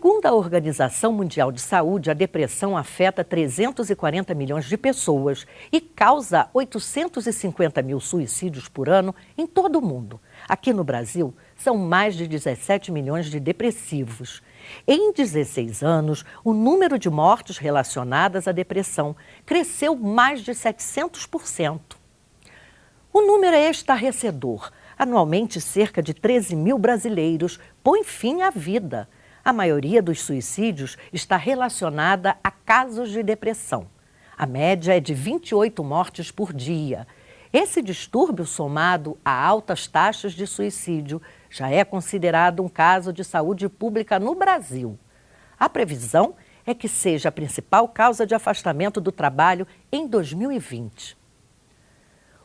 Segundo a Organização Mundial de Saúde, a depressão afeta 340 milhões de pessoas e causa 850 mil suicídios por ano em todo o mundo. Aqui no Brasil, são mais de 17 milhões de depressivos. Em 16 anos, o número de mortes relacionadas à depressão cresceu mais de 700%. O número é estarrecedor. Anualmente, cerca de 13 mil brasileiros põem fim à vida. A maioria dos suicídios está relacionada a casos de depressão. A média é de 28 mortes por dia. Esse distúrbio, somado a altas taxas de suicídio, já é considerado um caso de saúde pública no Brasil. A previsão é que seja a principal causa de afastamento do trabalho em 2020.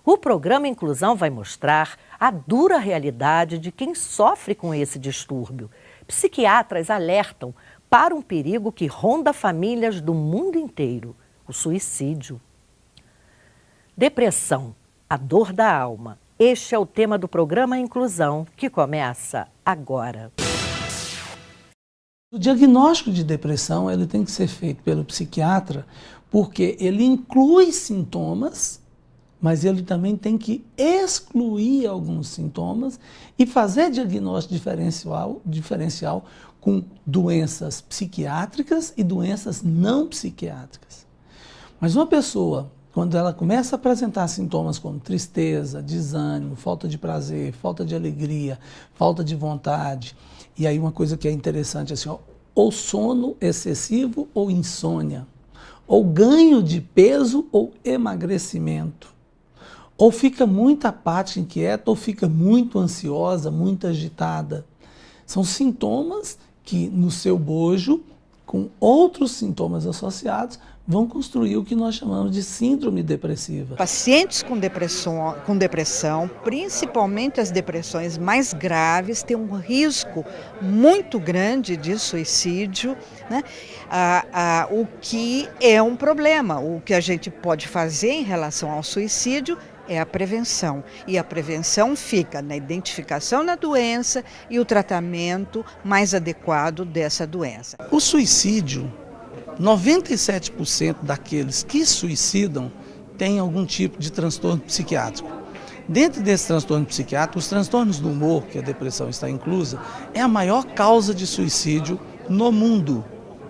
O programa Inclusão vai mostrar a dura realidade de quem sofre com esse distúrbio. Psiquiatras alertam para um perigo que ronda famílias do mundo inteiro: o suicídio. Depressão, a dor da alma. Este é o tema do programa Inclusão, que começa agora. O diagnóstico de depressão ele tem que ser feito pelo psiquiatra, porque ele inclui sintomas, mas ele também tem que excluir alguns sintomas e fazer diagnóstico diferencial com doenças psiquiátricas e doenças não psiquiátricas. Mas uma pessoa, quando ela começa a apresentar sintomas como tristeza, desânimo, falta de prazer, falta de alegria, falta de vontade, e aí uma coisa que é interessante assim, ou sono excessivo ou insônia, ou ganho de peso ou emagrecimento, ou fica muito apática, inquieta, ou fica muito ansiosa, muito agitada. São sintomas que, no seu bojo, com outros sintomas associados, vão construir o que nós chamamos de síndrome depressiva. Pacientes com depressão, principalmente as depressões mais graves, têm um risco muito grande de suicídio, né? O que é um problema. O que a gente pode fazer em relação ao suicídio é a prevenção. E a prevenção fica na identificação da doença e o tratamento mais adequado dessa doença. O suicídio, 97% daqueles que suicidam têm algum tipo de transtorno psiquiátrico. Dentro desse transtorno psiquiátrico, os transtornos do humor, que a depressão está inclusa, é a maior causa de suicídio no mundo.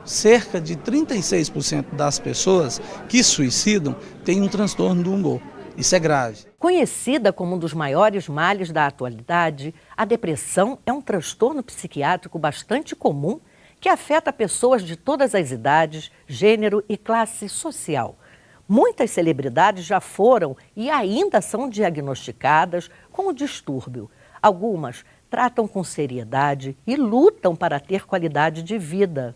Cerca de 36% das pessoas que suicidam têm um transtorno do humor. Isso é grave. Conhecida como um dos maiores males da atualidade, a depressão é um transtorno psiquiátrico bastante comum que afeta pessoas de todas as idades, gênero e classe social. Muitas celebridades já foram e ainda são diagnosticadas com o distúrbio. Algumas tratam com seriedade e lutam para ter qualidade de vida.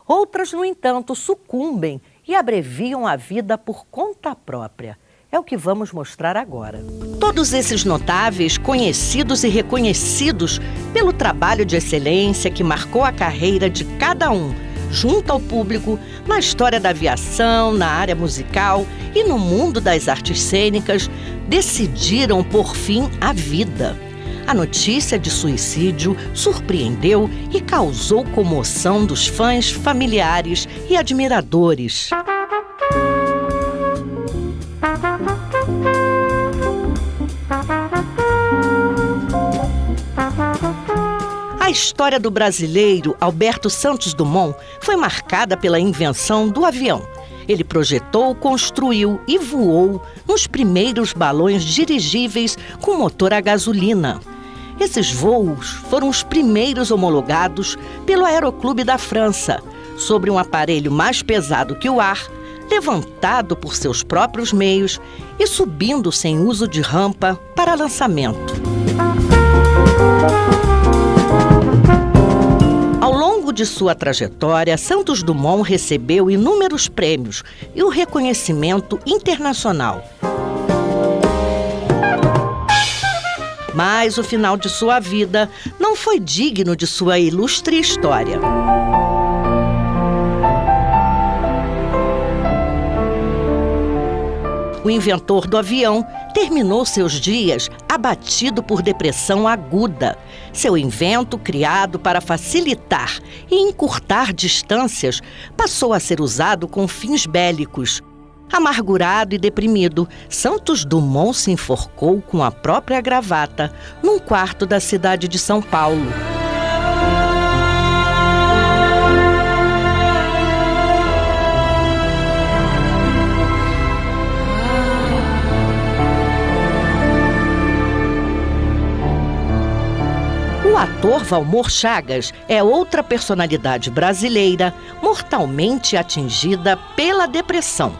Outras, no entanto, sucumbem e abreviam a vida por conta própria. É o que vamos mostrar agora. Todos esses notáveis, conhecidos e reconhecidos pelo trabalho de excelência que marcou a carreira de cada um, junto ao público, na história da aviação, na área musical e no mundo das artes cênicas, decidiram pôr fim à vida. A notícia de suicídio surpreendeu e causou comoção dos fãs, familiares e admiradores. A história do brasileiro Alberto Santos Dumont foi marcada pela invenção do avião. Ele projetou, construiu e voou nos primeiros balões dirigíveis com motor a gasolina. Esses voos foram os primeiros homologados pelo Aeroclube da França, sobre um aparelho mais pesado que o ar, levantado por seus próprios meios e subindo sem uso de rampa para lançamento. Ao longo de sua trajetória, Santos Dumont recebeu inúmeros prêmios e o reconhecimento internacional. Mas o final de sua vida não foi digno de sua ilustre história. O inventor do avião terminou seus dias abatido por depressão aguda. Seu invento, criado para facilitar e encurtar distâncias, passou a ser usado com fins bélicos. Amargurado e deprimido, Santos Dumont se enforcou com a própria gravata num quarto da cidade de São Paulo. O ator Valmor Chagas é outra personalidade brasileira mortalmente atingida pela depressão.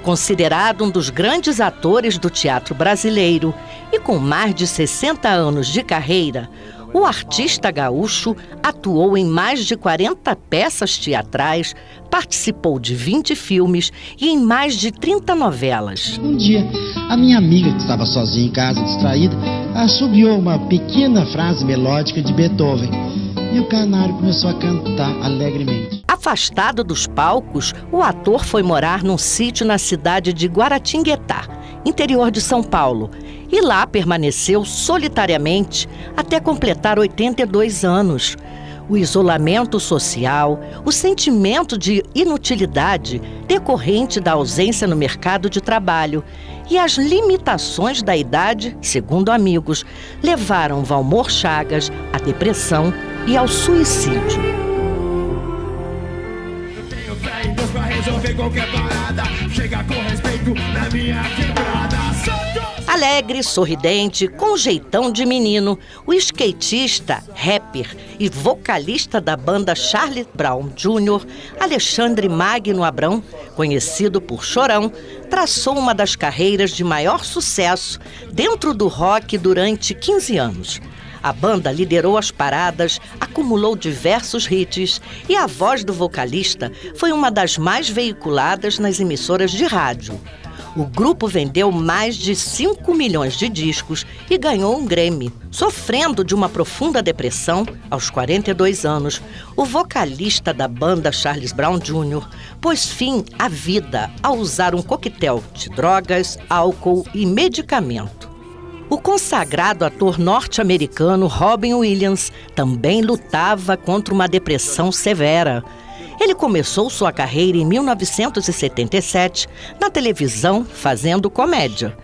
Considerado um dos grandes atores do teatro brasileiro e com mais de 60 anos de carreira, o artista gaúcho atuou em mais de 40 peças teatrais, participou de 20 filmes e em mais de 30 novelas. Um dia, a minha amiga, que estava sozinha em casa, distraída, assobiou uma pequena frase melódica de Beethoven. E o canário começou a cantar alegremente. Afastado dos palcos, o ator foi morar num sítio na cidade de Guaratinguetá, interior de São Paulo, e lá permaneceu solitariamente até completar 82 anos. O isolamento social, o sentimento de inutilidade decorrente da ausência no mercado de trabalho e as limitações da idade, segundo amigos, levaram Valmor Chagas à depressão e ao suicídio. Eu tenho fé em Deus pra resolver qualquer parada. Chega com respeito na minha quebrada. Alegre, sorridente, com jeitão de menino, o skatista, rapper e vocalista da banda Charlie Brown Jr., Alexandre Magno Abrão, conhecido por Chorão, traçou uma das carreiras de maior sucesso dentro do rock durante 15 anos. A banda liderou as paradas, acumulou diversos hits e a voz do vocalista foi uma das mais veiculadas nas emissoras de rádio. O grupo vendeu mais de 5 milhões de discos e ganhou um Grammy. Sofrendo de uma profunda depressão, aos 42 anos, o vocalista da banda Charlie Brown Jr. pôs fim à vida ao usar um coquetel de drogas, álcool e medicamento. O consagrado ator norte-americano Robin Williams também lutava contra uma depressão severa. Ele começou sua carreira em 1977 na televisão fazendo comédia.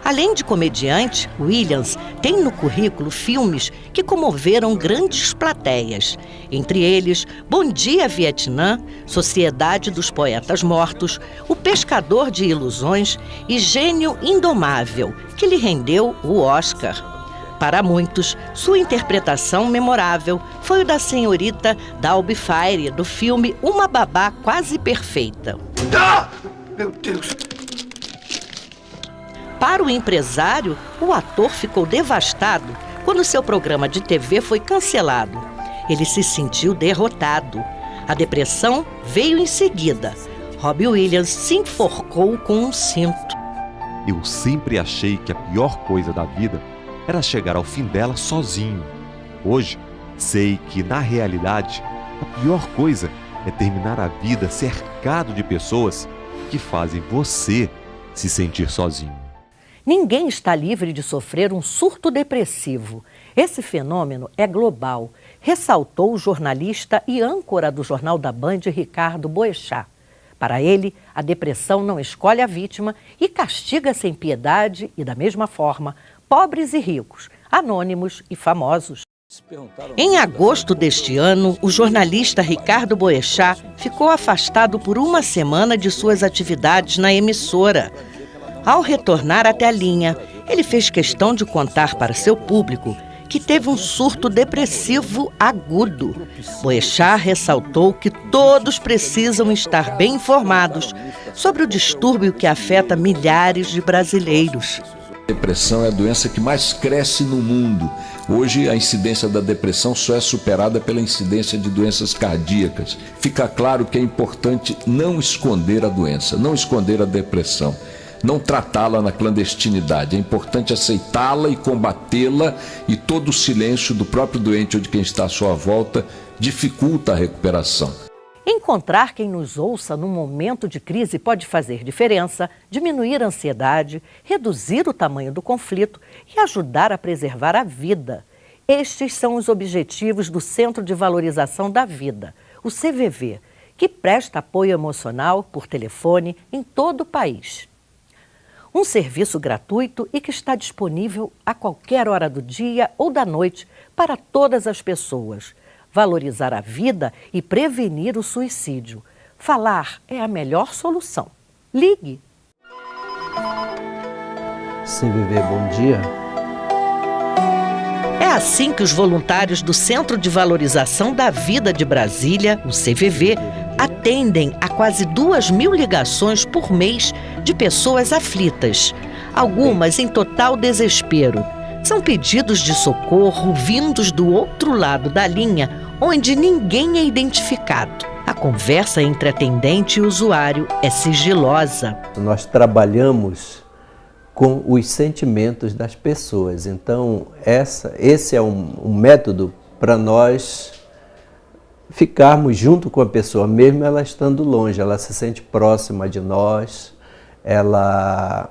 Além de comediante, Williams tem no currículo filmes que comoveram grandes plateias. Entre eles, Bom Dia Vietnã, Sociedade dos Poetas Mortos, O Pescador de Ilusões e Gênio Indomável, que lhe rendeu o Oscar. Para muitos, sua interpretação memorável foi o da senhorita Dalby Fire, do filme Uma Babá Quase Perfeita. Ah! Meu Deus! Para o empresário, o ator ficou devastado quando seu programa de TV foi cancelado. Ele se sentiu derrotado. A depressão veio em seguida. Robin Williams se enforcou com um cinto. Eu sempre achei que a pior coisa da vida era chegar ao fim dela sozinho. Hoje, sei que, na realidade, a pior coisa é terminar a vida cercado de pessoas que fazem você se sentir sozinho. Ninguém está livre de sofrer um surto depressivo. Esse fenômeno é global, ressaltou o jornalista e âncora do Jornal da Band, Ricardo Boechat. Para ele, a depressão não escolhe a vítima e castiga sem piedade e, da mesma forma, pobres e ricos, anônimos e famosos. Em agosto deste ano, o jornalista Ricardo Boechat ficou afastado por uma semana de suas atividades na emissora. Ao retornar até a linha, ele fez questão de contar para seu público que teve um surto depressivo agudo. Boechat ressaltou que todos precisam estar bem informados sobre o distúrbio que afeta milhares de brasileiros. A depressão é a doença que mais cresce no mundo. Hoje, a incidência da depressão só é superada pela incidência de doenças cardíacas. Fica claro que é importante não esconder a doença, não esconder a depressão, não tratá-la na clandestinidade. É importante aceitá-la e combatê-la, e todo o silêncio do próprio doente ou de quem está à sua volta dificulta a recuperação. Encontrar quem nos ouça num momento de crise pode fazer diferença, diminuir a ansiedade, reduzir o tamanho do conflito e ajudar a preservar a vida. Estes são os objetivos do Centro de Valorização da Vida, o CVV, que presta apoio emocional por telefone em todo o país. Um serviço gratuito e que está disponível a qualquer hora do dia ou da noite para todas as pessoas. Valorizar a vida e prevenir o suicídio. Falar é a melhor solução. Ligue! CVV, bom dia. É assim que os voluntários do Centro de Valorização da Vida de Brasília, o CVV, atendem a quase 2.000 ligações por mês de pessoas aflitas, algumas em total desespero. São pedidos de socorro vindos do outro lado da linha, onde ninguém é identificado. A conversa entre atendente e usuário é sigilosa. Nós trabalhamos com os sentimentos das pessoas. Então, esse é um método para nós ficarmos junto com a pessoa, mesmo ela estando longe. Ela se sente próxima de nós, ela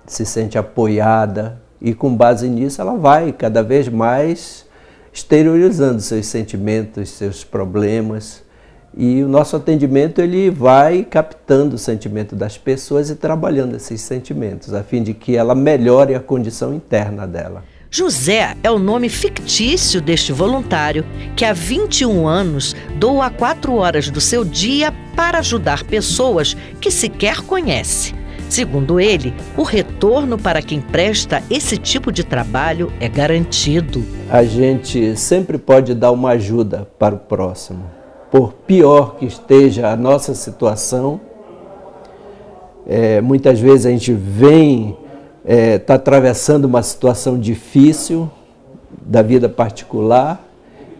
se sente apoiada e, com base nisso, ela vai cada vez mais exteriorizando seus sentimentos, seus problemas. E o nosso atendimento ele vai captando o sentimento das pessoas e trabalhando esses sentimentos, a fim de que ela melhore a condição interna dela. José é o nome fictício deste voluntário que há 21 anos doa 4 horas do seu dia para ajudar pessoas que sequer conhece. Segundo ele, o retorno para quem presta esse tipo de trabalho é garantido. A gente sempre pode dar uma ajuda para o próximo. Por pior que esteja a nossa situação, muitas vezes a gente está atravessando uma situação difícil da vida particular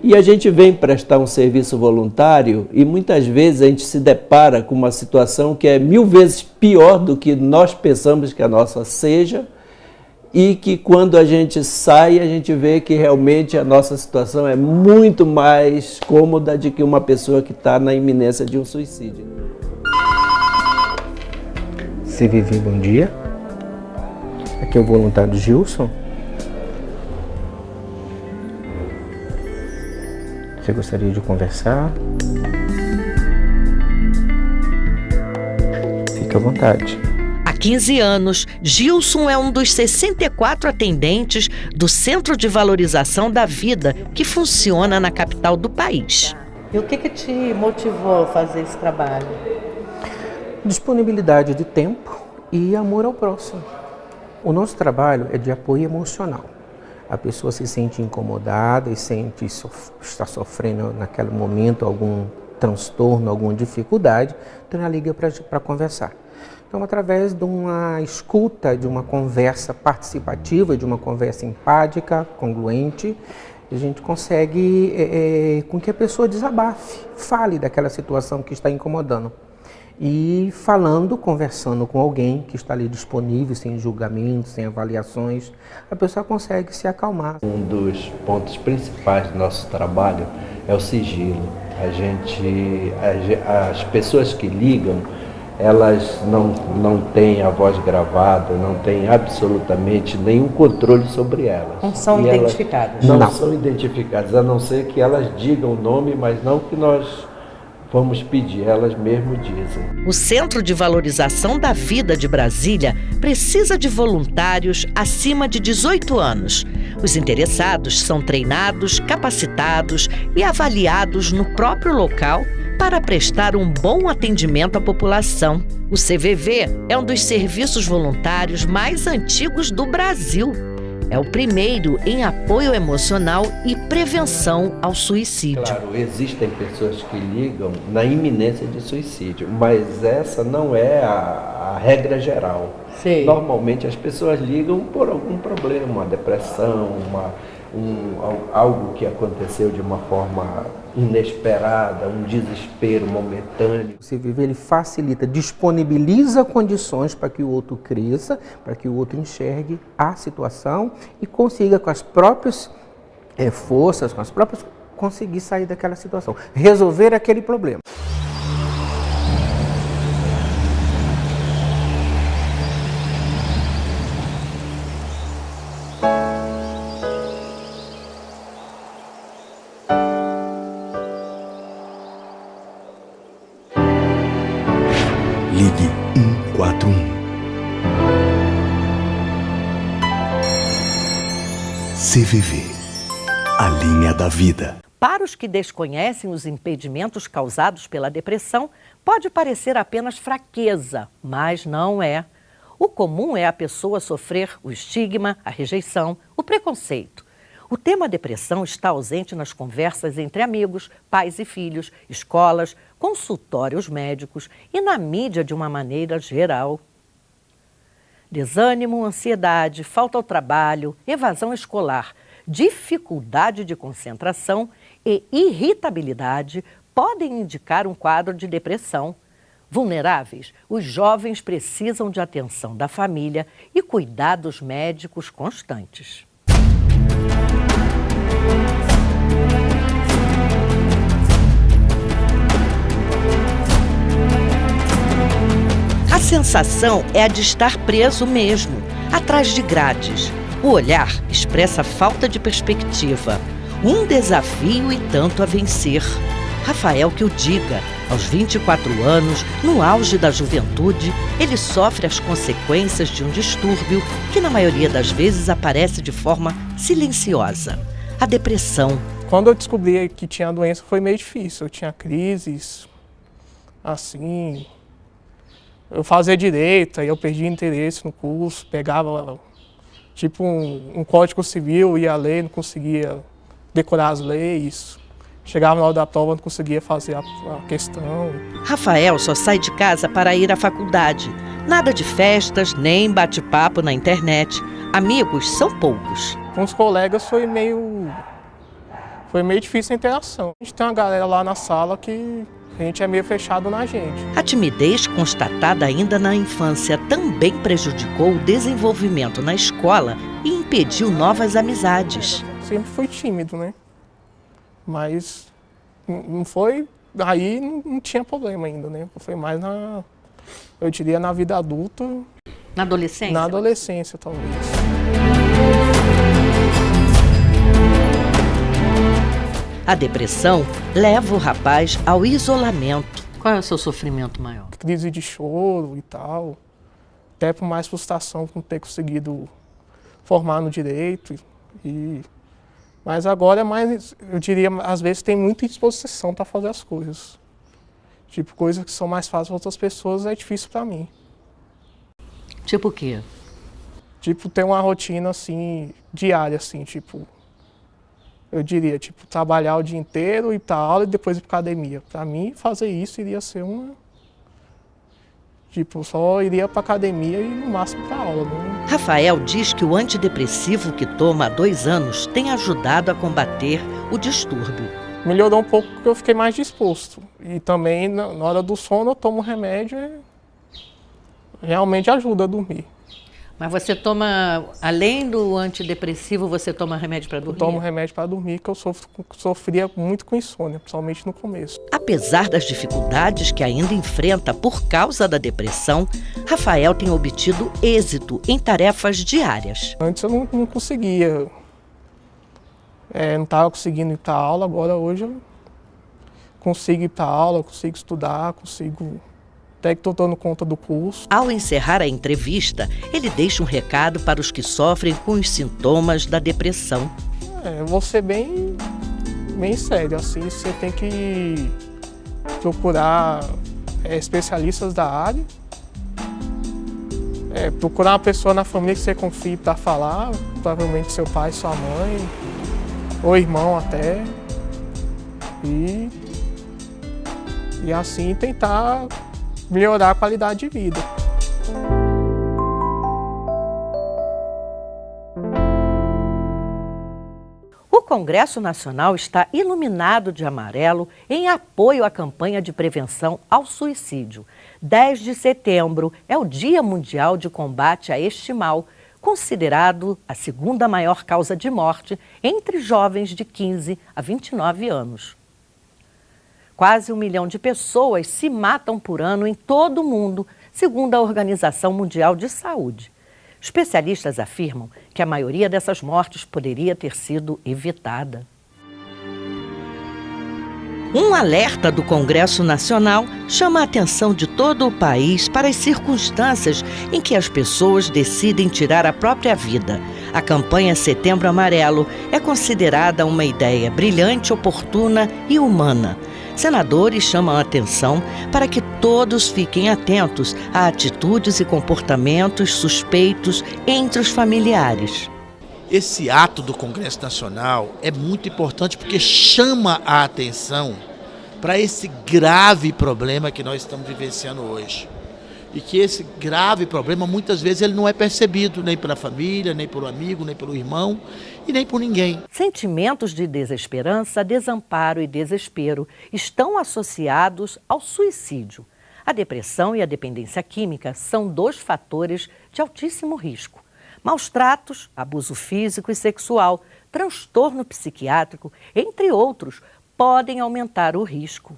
e a gente vem prestar um serviço voluntário e muitas vezes a gente se depara com uma situação que é 1000 vezes pior do que nós pensamos que a nossa seja, e que quando a gente sai, a gente vê que realmente a nossa situação é muito mais cômoda do que uma pessoa que está na iminência de um suicídio. CVV, bom dia. Aqui é o voluntário Gilson. Você gostaria de conversar? Fique à vontade. Há 15 anos, Gilson é um dos 64 atendentes do Centro de Valorização da Vida, que funciona na capital do país. E o que te motivou a fazer esse trabalho? Disponibilidade de tempo e amor ao próximo. O nosso trabalho é de apoio emocional. A pessoa se sente incomodada e está sofrendo naquele momento algum transtorno, alguma dificuldade, então ela liga para conversar. Então, através de uma escuta, de uma conversa participativa, de uma conversa empática, congruente, a gente consegue com que a pessoa desabafe, fale daquela situação que está incomodando. E falando, conversando com alguém que está ali disponível, sem julgamentos, sem avaliações, a pessoa consegue se acalmar. Um dos pontos principais do nosso trabalho é o sigilo. As pessoas que ligam, elas não têm a voz gravada, não têm absolutamente nenhum controle sobre elas. Não são identificadas. Não são identificadas, a não ser que elas digam o nome, mas não que nós vamos pedir, elas mesmo dizem. O Centro de Valorização da Vida de Brasília precisa de voluntários acima de 18 anos. Os interessados são treinados, capacitados e avaliados no próprio local para prestar um bom atendimento à população. O CVV é um dos serviços voluntários mais antigos do Brasil. É o primeiro em apoio emocional e prevenção ao suicídio. Claro, existem pessoas que ligam na iminência de suicídio, mas essa não é a regra geral. Sim. Normalmente as pessoas ligam por algum problema, uma depressão, algo que aconteceu de uma forma inesperada, um desespero momentâneo. O CVV ele facilita, disponibiliza condições para que o outro cresça, para que o outro enxergue a situação e consiga com as próprias forças, com as próprias conseguir sair daquela situação, resolver aquele problema. Ligue 141. CVV, a linha da vida. Para os que desconhecem os impedimentos causados pela depressão, pode parecer apenas fraqueza, mas não é. O comum é a pessoa sofrer o estigma, a rejeição, o preconceito. O tema depressão está ausente nas conversas entre amigos, pais e filhos, escolas, consultórios médicos e na mídia de uma maneira geral. Desânimo, ansiedade, falta ao trabalho, evasão escolar, dificuldade de concentração e irritabilidade podem indicar um quadro de depressão. Vulneráveis, os jovens precisam de atenção da família e cuidados médicos constantes. A sensação é a de estar preso mesmo, atrás de grades. O olhar expressa falta de perspectiva, um desafio e tanto a vencer. Rafael que o diga, aos 24 anos, no auge da juventude, ele sofre as consequências de um distúrbio que na maioria das vezes aparece de forma silenciosa, a depressão. Quando eu descobri que tinha a doença foi meio difícil, eu tinha crises, assim... Eu fazia direito, aí eu perdi interesse no curso, pegava tipo um código civil, ia ler, não conseguia decorar as leis. Chegava na hora da prova, não conseguia fazer a questão. Rafael só sai de casa para ir à faculdade. Nada de festas, nem bate-papo na internet. Amigos são poucos. Com os colegas foi meio difícil a interação. A gente tem uma galera lá na sala que a gente é meio fechado na gente. A timidez constatada ainda na infância também prejudicou o desenvolvimento na escola e impediu novas amizades. Sempre fui tímido, né? Mas não foi... Aí não tinha problema ainda, né? Foi mais eu diria, na vida adulta. Na adolescência? Na adolescência, talvez. A depressão leva o rapaz ao isolamento. Qual é o seu sofrimento maior? Crise de choro e tal. Até por mais frustração por não ter conseguido formar no direito. Mas agora é mais, eu diria, às vezes tem muita disposição para fazer as coisas. Tipo, coisas que são mais fáceis para outras pessoas é difícil para mim. Tipo o quê? Tipo, ter uma rotina, assim, diária, assim, tipo... Eu diria, tipo, trabalhar o dia inteiro, ir para aula e depois ir para academia. Para mim, fazer isso iria ser uma... Tipo, só iria para academia e no máximo para aula. Né? Rafael diz que o antidepressivo que toma há 2 anos tem ajudado a combater o distúrbio. Melhorou um pouco porque eu fiquei mais disposto. E também, na hora do sono, eu tomo remédio e realmente ajuda a dormir. Mas você toma, além do antidepressivo, você toma remédio para dormir? Eu tomo remédio para dormir, que eu sofria muito com insônia, principalmente no começo. Apesar das dificuldades que ainda enfrenta por causa da depressão, Rafael tem obtido êxito em tarefas diárias. Antes eu não conseguia, não estava conseguindo ir para aula, agora hoje eu consigo ir para aula, consigo estudar, consigo... Até que estou dando conta do curso. Ao encerrar a entrevista, ele deixa um recado para os que sofrem com os sintomas da depressão. Eu vou ser bem sério, assim, você tem que procurar especialistas da área, procurar uma pessoa na família que você confie para falar, provavelmente seu pai, sua mãe, ou irmão até, e assim tentar melhorar a qualidade de vida. O Congresso Nacional está iluminado de amarelo em apoio à campanha de prevenção ao suicídio. 10 de setembro é o Dia Mundial de Combate a este mal, considerado a segunda maior causa de morte entre jovens de 15 a 29 anos. Quase 1 milhão de pessoas se matam por ano em todo o mundo, segundo a Organização Mundial de Saúde. Especialistas afirmam que a maioria dessas mortes poderia ter sido evitada. Um alerta do Congresso Nacional chama a atenção de todo o país para as circunstâncias em que as pessoas decidem tirar a própria vida. A campanha Setembro Amarelo é considerada uma ideia brilhante, oportuna e humana. Senadores chamam a atenção para que todos fiquem atentos a atitudes e comportamentos suspeitos entre os familiares. Esse ato do Congresso Nacional é muito importante porque chama a atenção para esse grave problema que nós estamos vivenciando hoje. E que esse grave problema, muitas vezes, ele não é percebido nem pela família, nem pelo amigo, nem pelo irmão e nem por ninguém. Sentimentos de desesperança, desamparo e desespero estão associados ao suicídio. A depressão e a dependência química são 2 fatores de altíssimo risco. Maus tratos, abuso físico e sexual, transtorno psiquiátrico, entre outros, podem aumentar o risco.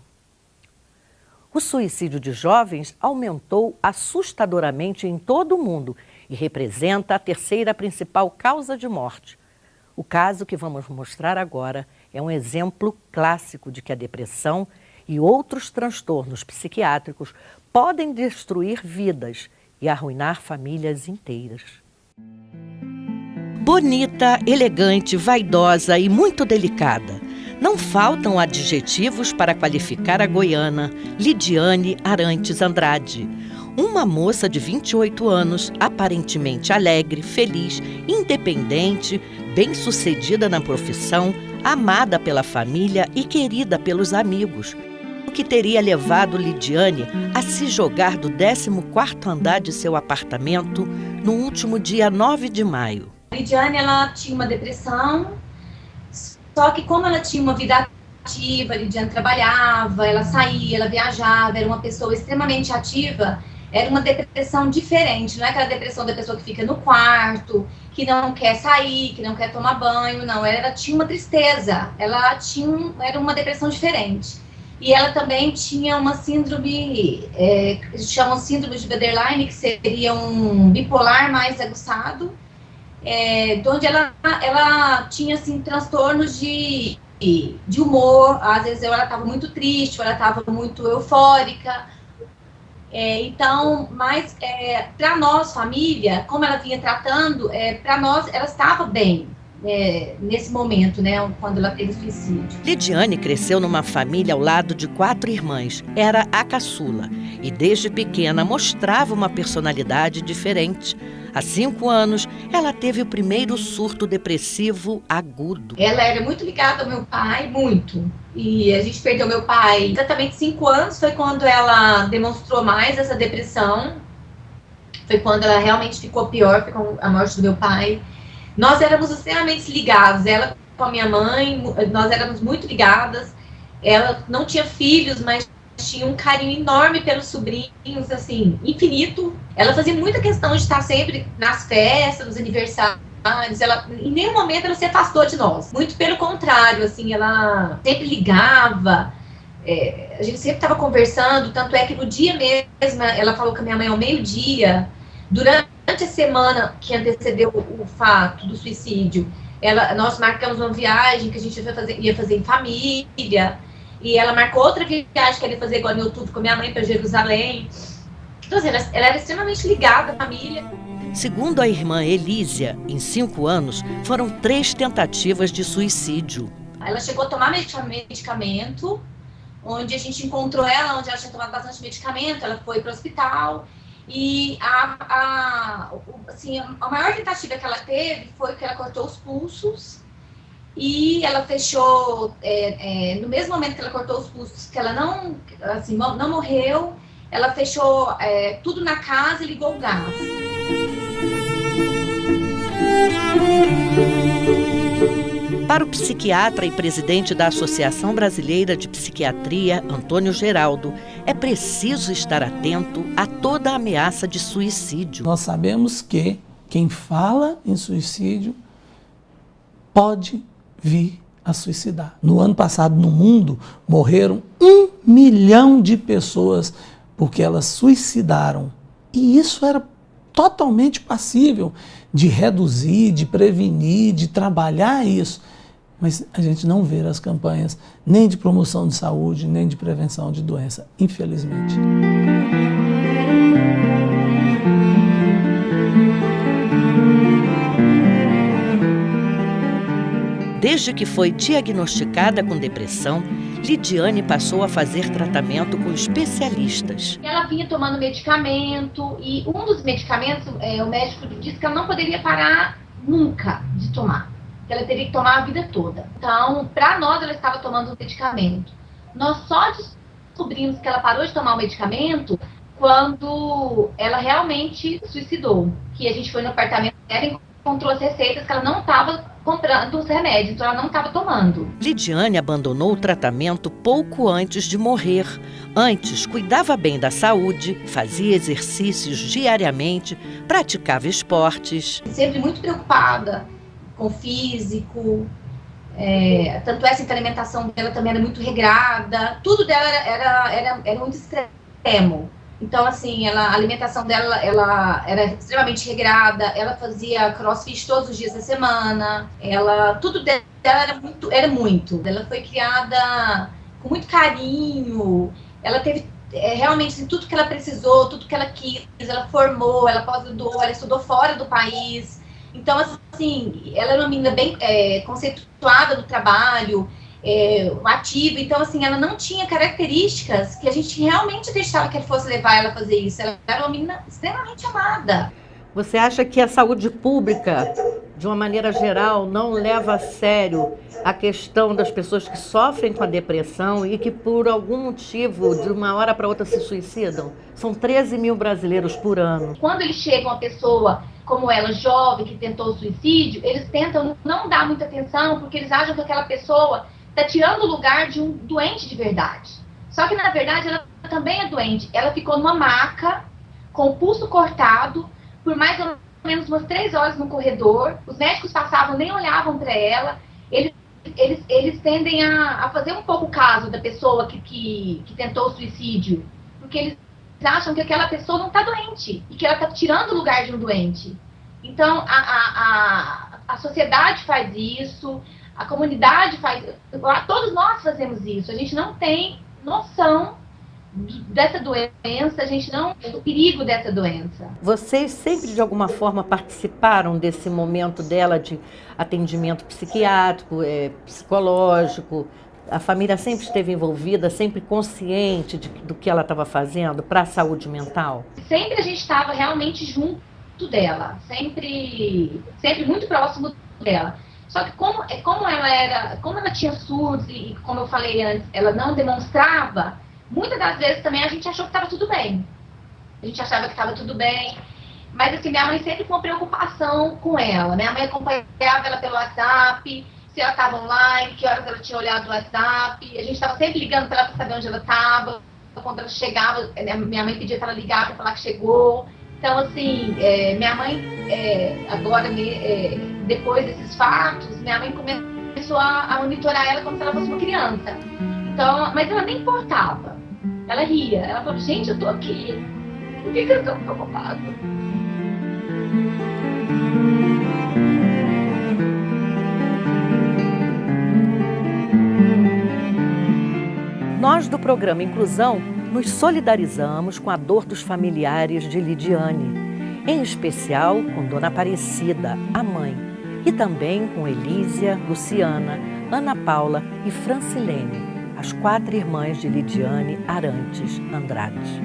O suicídio de jovens aumentou assustadoramente em todo o mundo e representa a 3ª principal causa de morte. O caso que vamos mostrar agora é um exemplo clássico de que a depressão e outros transtornos psiquiátricos podem destruir vidas e arruinar famílias inteiras. Bonita, elegante, vaidosa e muito delicada. Não faltam adjetivos para qualificar a goiana Lidiane Arantes Andrade. Uma moça de 28 anos, aparentemente alegre, feliz, independente, bem-sucedida na profissão, amada pela família e querida pelos amigos. O que teria levado Lidiane a se jogar do 14º andar de seu apartamento no último dia 9 de maio. Lidiane, ela tinha uma depressão, só que como ela tinha uma vida ativa, a Lidiane trabalhava, ela saía, ela viajava, era uma pessoa extremamente ativa, era uma depressão diferente, não é aquela depressão da pessoa que fica no quarto, que não quer sair, que não quer tomar banho, não, ela tinha uma tristeza, era uma depressão diferente. E ela também tinha uma síndrome, eles chamam síndrome de borderline, que seria um bipolar mais aguçado, onde ela tinha assim, transtornos de humor, às vezes ela estava muito triste, ou ela estava muito eufórica. Então, mas para nós, família, como ela vinha tratando, para nós ela estava bem nesse momento, né, quando ela teve suicídio. Lidiane cresceu numa família ao lado de 4 irmãs, era a caçula e desde pequena mostrava uma personalidade diferente. Há 5 anos, ela teve o primeiro surto depressivo agudo. Ela era muito ligada ao meu pai, muito. E a gente perdeu meu pai exatamente 5 anos, foi quando ela demonstrou mais essa depressão. Foi quando ela realmente ficou pior, foi com a morte do meu pai. Nós éramos extremamente ligados, ela com a minha mãe, nós éramos muito ligadas. Ela não tinha filhos, mas tinha um carinho enorme pelos sobrinhos, assim, infinito. Ela fazia muita questão de estar sempre nas festas, nos aniversários. Ela, em nenhum momento ela se afastou de nós. Muito pelo contrário, assim, ela sempre ligava. A gente sempre estava conversando, tanto é que no dia mesmo, ela falou com a minha mãe ao meio-dia, durante a semana que antecedeu o fato do suicídio, nós marcamos uma viagem que a gente ia fazer em família, e ela marcou outra viagem que ela ia fazer agora em outubro com a minha mãe para Jerusalém. Então, assim, ela era extremamente ligada à família. Segundo a irmã Elísia, em 5 anos, foram 3 tentativas de suicídio. Ela chegou a tomar medicamento, onde a gente encontrou ela, onde ela tinha tomado bastante medicamento, ela foi para o hospital. E a maior tentativa que ela teve foi que ela cortou os pulsos e ela fechou, no mesmo momento que ela cortou os pulsos, que ela não morreu, ela fechou tudo na casa e ligou o gás. Para o psiquiatra e presidente da Associação Brasileira de Psiquiatria, Antônio Geraldo, é preciso estar atento a toda ameaça de suicídio. Nós sabemos que quem fala em suicídio pode vir a suicidar. No ano passado, no mundo, morreram 1 milhão de pessoas porque elas suicidaram. E isso era totalmente passível de reduzir, de prevenir, de trabalhar isso. Mas a gente não vê as campanhas nem de promoção de saúde, nem de prevenção de doença, infelizmente. Desde que foi diagnosticada com depressão, Lidiane passou a fazer tratamento com especialistas. Ela vinha tomando medicamento e um dos medicamentos, o médico disse que ela não poderia parar nunca de tomar, que ela teria que tomar a vida toda. Então, para nós, ela estava tomando o medicamento. Nós só descobrimos que ela parou de tomar o medicamento quando ela realmente suicidou. Que a gente foi no apartamento dela e encontrou as receitas que ela não estava comprando os remédios, então ela não estava tomando. Lidiane abandonou o tratamento pouco antes de morrer. Antes, cuidava bem da saúde, fazia exercícios diariamente, praticava esportes. Sempre muito preocupada com o físico, tanto é assim que a alimentação dela também era muito regrada, tudo dela era muito extremo. Então, assim, a alimentação dela ela era extremamente regrada, ela fazia crossfit todos os dias da semana, tudo dela era muito. Ela foi criada com muito carinho, ela teve realmente assim, tudo que ela precisou, tudo que ela quis, ela formou, ela pós-graduou, ela estudou fora do país. Então, assim, ela era uma menina bem conceituada no trabalho, ativa, então assim, ela não tinha características que a gente realmente deixava que ele fosse levar ela a fazer isso. Ela era uma menina extremamente amada. Você acha que a saúde pública, de uma maneira geral, não leva a sério a questão das pessoas que sofrem com a depressão e que por algum motivo, de uma hora para outra, se suicidam? São 13 mil brasileiros por ano. Quando eles chegam a pessoa como ela, jovem, que tentou o suicídio, eles tentam não dar muita atenção porque eles acham que aquela pessoa está tirando o lugar de um doente de verdade. Só que, na verdade, ela também é doente. Ela ficou numa maca, com o pulso cortado, por mais ou menos umas 3 horas no corredor. Os médicos passavam, nem olhavam para ela. Eles tendem a fazer um pouco caso da pessoa que tentou o suicídio, porque eles acham que aquela pessoa não está doente e que ela está tirando o lugar de um doente. Então, a sociedade faz isso, a comunidade faz, todos nós fazemos isso. A gente não tem noção dessa doença, a gente não tem o perigo dessa doença. Vocês sempre, de alguma forma, participaram desse momento dela de atendimento psiquiátrico, psicológico? A família sempre esteve envolvida, sempre consciente do que ela estava fazendo para a saúde mental? Sempre a gente estava realmente junto dela, sempre muito próximo dela. Só que como ela tinha surdos e, como eu falei antes, ela não demonstrava, muitas das vezes também a gente achou que estava tudo bem. A gente achava que estava tudo bem, mas assim, minha mãe sempre com uma preocupação com ela. Minha mãe acompanhava ela pelo WhatsApp, se ela estava online, que horas ela tinha olhado o WhatsApp. A gente estava sempre ligando para ela para saber onde ela estava. Quando ela chegava, minha mãe pedia para ela ligar para falar que chegou. Então, assim, minha mãe, agora, depois desses fatos, minha mãe começou a monitorar ela como se ela fosse uma criança. Então, mas ela nem importava. Ela ria. Ela falou, gente, eu tô aqui. Por que eu tô preocupada? Nós do programa Inclusão nos solidarizamos com a dor dos familiares de Lidiane, em especial com Dona Aparecida, a mãe, e também com Elísia, Luciana, Ana Paula e Francilene, as 4 irmãs de Lidiane Arantes Andrade.